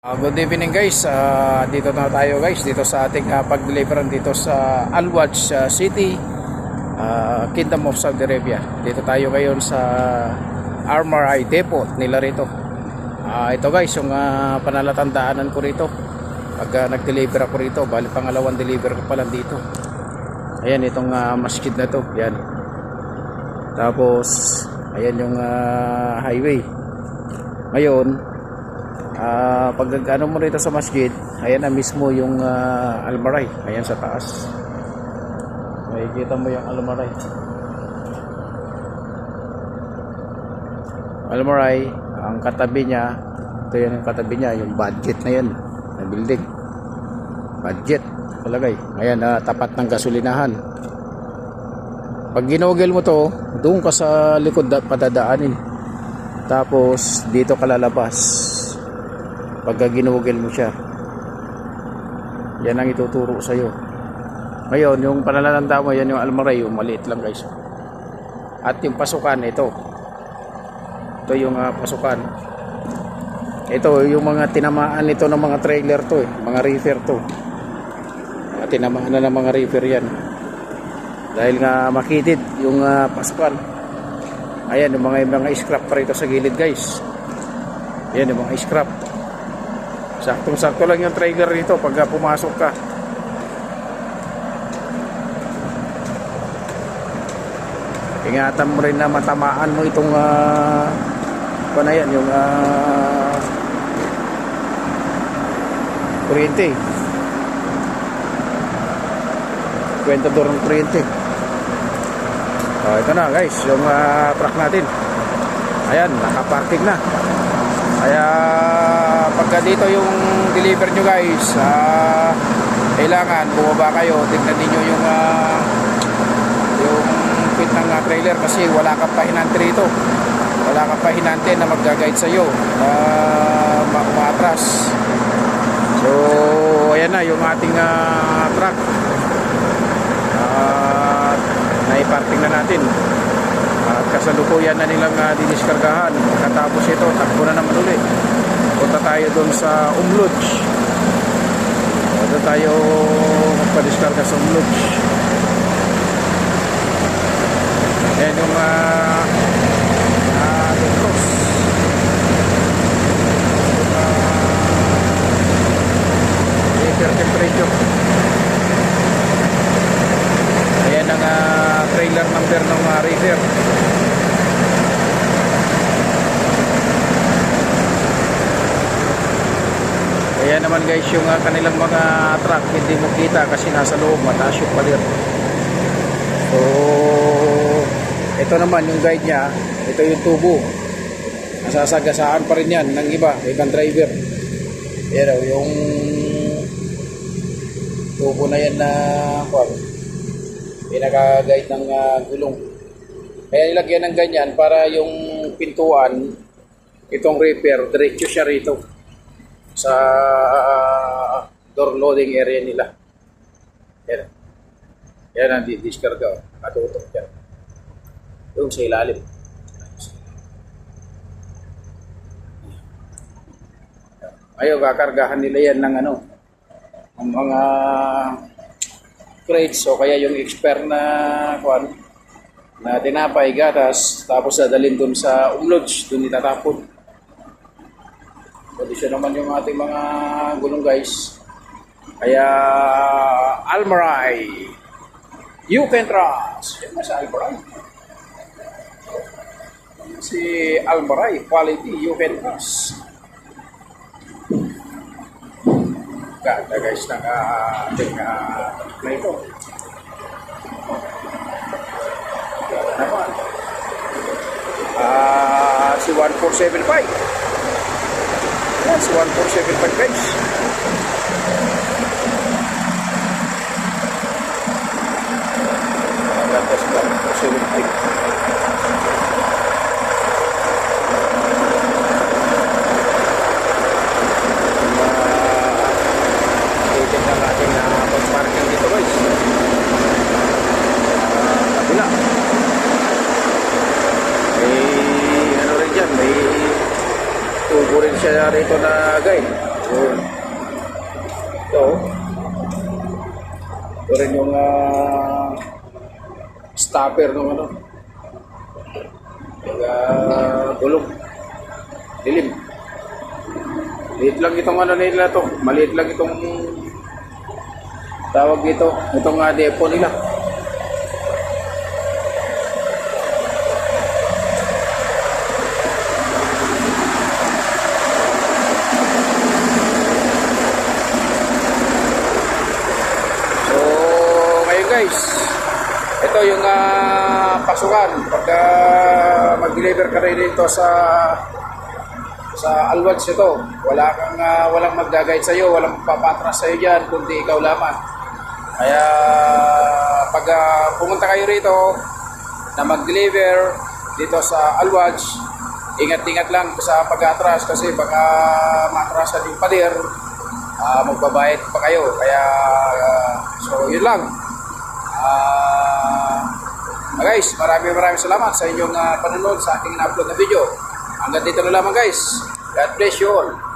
Good evening guys, dito na tayo guys dito sa ating pag-deliveran dito sa Al-Waj City, Kingdom of Saudi Arabia. Dito tayo ngayon sa Armory Depot nila rito. Ito guys yung panalatandaanan ko rito pag nag-deliver ako rito. Bali pangalawang deliver ko pa lang dito. Ayan itong masjid na to, yan. Tapos ayan yung highway. Ngayon pag ano mo rito sa masjid, ayan na mismo yung Almaray, ayan sa taas. Makikita mo yung Almaray. Almaray, ang katabi niya, ito yan yung katabi niya, yung budget na yan, na building. Budget, palagay. Ayan, tapat ng gasolinahan. Pag ginugel mo to, doon ka sa likod padadaanin. Tapos, dito ka lalabas. Pagka ginugel mo siya, yan ang ituturo sa iyo. Ngayon yung panalalanda mo, yan yung Almaray, yung maliit lang guys. At yung pasukan, ito yung pasukan. Ito yung mga tinamaan nito ng mga trailer to, mga reefer to. Tinamaan na ng mga reefer yan dahil nga makitid yung pasukan. Ayan yung mga scrap pa rito sa gilid guys. Ayan yung mga scrap. Saktong-sakto lang yung trailer nito pag pumasok ka. Ingatan mo rin na matamaan mo itong ano yan, yung kuryente. Kwentador ng kuryente. Ito na guys, yung truck natin. Ayan, nakaparking na. Kaya pagka dito yung deliver nyo guys, kailangan bumaba kayo, tignan ninyo yung pit ng trailer kasi wala kang pahinante rito. Wala kang pahinante na mag-guide sa iyo umatras. So ayan na yung ating truck, naiparking na natin at kasalukuyan na nilang didiskargahan. Katapos ito, takbo na naman ulit. Punta tayo doon sa Umluj. Doon tayo magpadiskarga sa Umluj. Yan yung Dutros. Air temperature. Ayan ang trailer number ng reefer. Ayan naman guys yung kanilang mga truck, hindi mo kita kasi nasa loob, mataas yung palir. So ito naman yung guide nya, ito yung tubo. Nasasagasaan pa rin yan ng ibang driver. Ayan yung tubo na yan na pinaka-guide ng gulong. Kaya ilagyan ng ganyan para yung pintuan, itong repair, diretso siya rito sa door loading area nila. Yan. Yan ang diskarga. Katutok yan. Yung sa ilalim. Ayaw, kakargahan nila yan ng ang mga crates o kaya yung expert na tinapay, gatas, tapos dadalhin dun sa Umluj, dun itatapon. Pwede siya naman yung ating mga gulong guys. Kaya Almaray, you can trust. Yan na sa Almaray. Si Almaray, quality, you can trust. Ganda guys ng ating na ito. Ganda naman. Si 1475. Yan, si 1475 guys. Ganda si 1475. Pag-parking dito guys, kabila may ano rin dyan, may tubo rin siya rito na guide. Yun. Ito. Ito rin yung stopper ng ano. Yung gulong. Dilim. Maliit lang itong ano nila to. Maliit lang itong tawag dito. Itong depo nila. Guys, ito yung pasukan pagka mag-deliver ka rin dito sa Alwads. Ito walang mag-guide sa iyo, walang papatras sa iyo diyan kundi ikaw lamang. Kaya pag pumunta kayo rito na mag-deliver dito sa Alwads, ingat-ingat lang sa pag-atras kasi baka matrasan yung pader, magbabayad pa kayo. Kaya so yun lang. Guys, maraming salamat sa inyong panonood sa aking na-upload na video. Hanggang dito na lamang guys. God bless you all.